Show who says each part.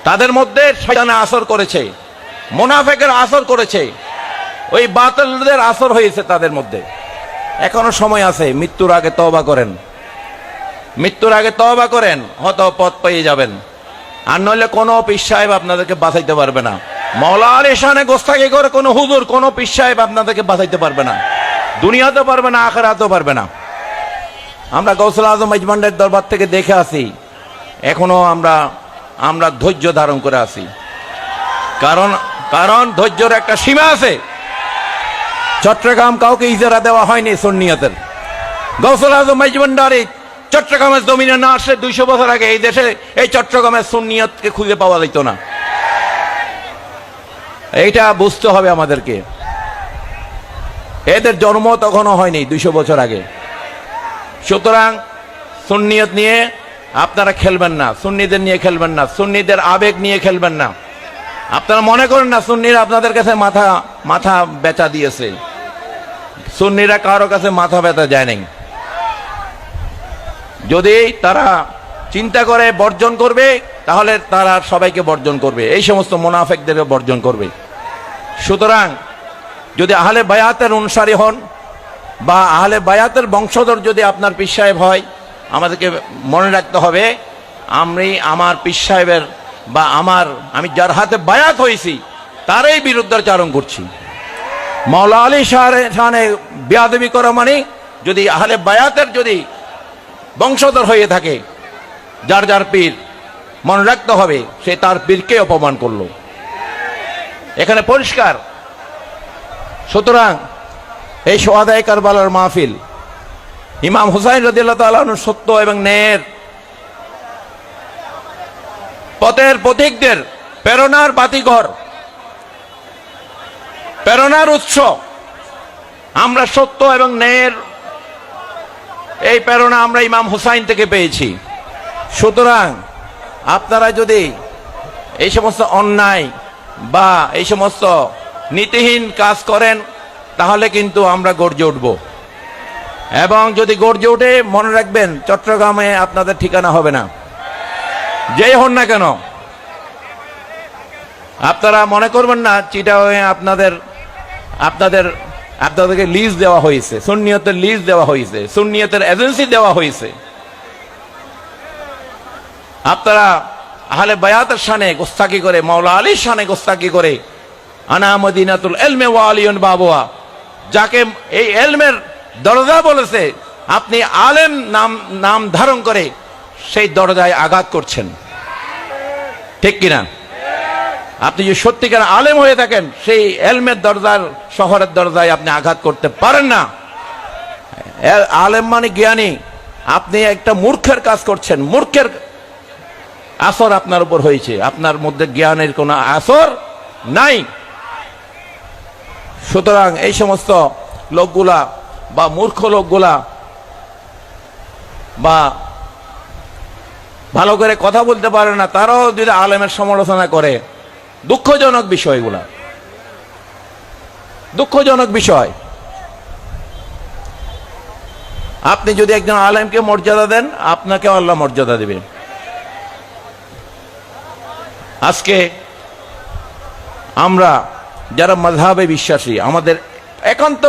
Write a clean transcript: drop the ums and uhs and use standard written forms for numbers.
Speaker 1: তাদের মধ্যে শয়তানের আসর করেছে, মুনাফিকের আসর করেছে, ওই বাতিলদের আসর হয়েছে তাদের মধ্যে। এখনো সময় আছে, মৃত্যুর আগে তওবা করেন, মৃত্যুর আগে তওবা করেন, হয়তো পথ পেয়ে যাবেন। আর নইলে কোনো পীর সাহেব আপনাদেরকে বাঁচাইতে পারবে না। মাওলা আলী শানে গোস্তাকি করে কোনো হুজুর, কোনো পীর সাহেব আপনাদেরকে বাঁচাইতে পারবে না, দুনিয়াতেও পারবে না, আখিরাতেও পারবে না। আমরা গৌসুল আজম মেজবান্ডের দরবার থেকে দেখে আসি, এখনো আমরা ধৈর্য ধারণ করে আসি। কারণ ধৈর্যের একটা সীমা আছে। চট্টগ্রাম কাউকে ইজারা দেওয়া হয়নি সুন্নিয়তের। গৌসুল আজম মেজবান্ডারি চট্টগ্রামের জমিনে না আসলে 200 বছর আগে এই দেশে এই চট্টগ্রামের সুন্নিয়তকে খুঁজে পাওয়া যেত না। এইটা বুঝতে হবে আমাদেরকে। এদের জন্ম তখনও হয়নি 200 বছর আগে। সুতরাং সুন্নিয়ত নিয়ে আপনারা খেলবেন না, সুন্নিদের নিয়ে খেলবেন না, সুন্নিদের আবেগ নিয়ে খেলবেন না। আপনারা মনে করেন না সুন্নিরা আপনাদের কাছে মাথা বেচা দিয়েছে। সুন্নিরা কারো কাছে মাথা ব্যথা যায় নাই। যদি তারা চিন্তা করে বর্জন করবে, তাহলে তারা সবাইকে বর্জন করবে, এই সমস্ত মুনাফিকদেরকে বর্জন করবে। সুতরাং যদি আহলে বায়াতের অনুসারী হন বা আহলে বায়াতের বংশধর যদি আপনার পীর সাহেব হয়, আমাদেরকে মনে রাখতে হবে আমার পীর সাহেবের বা আমি যার হাতে বায়াত হয়েছি তারই বিরুদ্ধাচারণ করছি। মাওলা আলী শানে বেয়াদবি করা মানে, যদি আহলে বায়াতের যদি বংশধর হয়ে থাকে যার পীর, মনে রাখতে হবে সে তার পীরকে অপমান করলো, এখানে পরিষ্কার। সুতরাং এই সোহাদায়ে কারবালার মাহফিল ইমাম হুসাইন রাদিয়াল্লাহু তাআলা আনহু সত্য এবং ন্যায়ের পথের পথিকদের প্রেরণার বাতিঘর, প্রেরণার উৎস। আমরা সত্য এবং ন্যায়ের এই প্রেরণা আমরা ইমাম হুসাইন থেকে পেয়েছি। সুতরাং আপনারা যদি এই সমস্ত অন্যায় বা এই সমস্ত নীতিহীন কাজ করেন, তাহলে কিন্তু আমরা গর্জে উঠব। এবং যদি গর্জে উঠে, মনে রাখবেন চট্টগ্রামে আপনাদের ঠিকানা হবে না, যেই হন না কেন। আপনারা মনে করবেন না চিটাগাংয়ে আপনাদেরকে লিজ দেওয়া হয়েছে, সুন্নিয়তের লিজ দেওয়া হয়েছে, সুন্নিয়তের এজেন্সি দেওয়া হয়েছে। আপনারা আহলে বায়াতের শানে গোস্তাকি করে, মাওলা আলীর শানে গোস্তাকি করে, আনা মদিনাতুল ইলমি ওয়া আলিয়ুন বাবুহা, যাকে এই ইলমের দরজা বলেছে, আপনি আলেম নাম ধারণ করে সেই দরজায় আঘাত করছেন, ঠিক কিনা? আপনি যদি সত্যিকার আলেম হয়ে থাকেন, সেই ইলমের দরজার, শহরের দরজায় আপনি আঘাত করতে পারেন না। আলেম মানে জ্ঞানী। আপনি একটা মূর্খের কাজ করছেন, মূর্খের আসর আপনার উপর হয়েছে, আপনার মধ্যে জ্ঞানের কোনো আসর নাই। সুতরাং এই সমস্ত লোকগুলা বা মূর্খ লোকগুলা বা ভালো করে কথা বলতে পারে না, তারাও যদি আলেমের সমালোচনা করে, দুঃখজনক বিষয়গুলা, দুঃখজনক বিষয়। আপনি যদি একজন আলেমকে মর্যাদা দেন, আপনাকে আল্লাহ মর্যাদা দিবেন। আজকে আমরা যারা মাযহাবে বিশ্বাসী, আমাদের একান্ত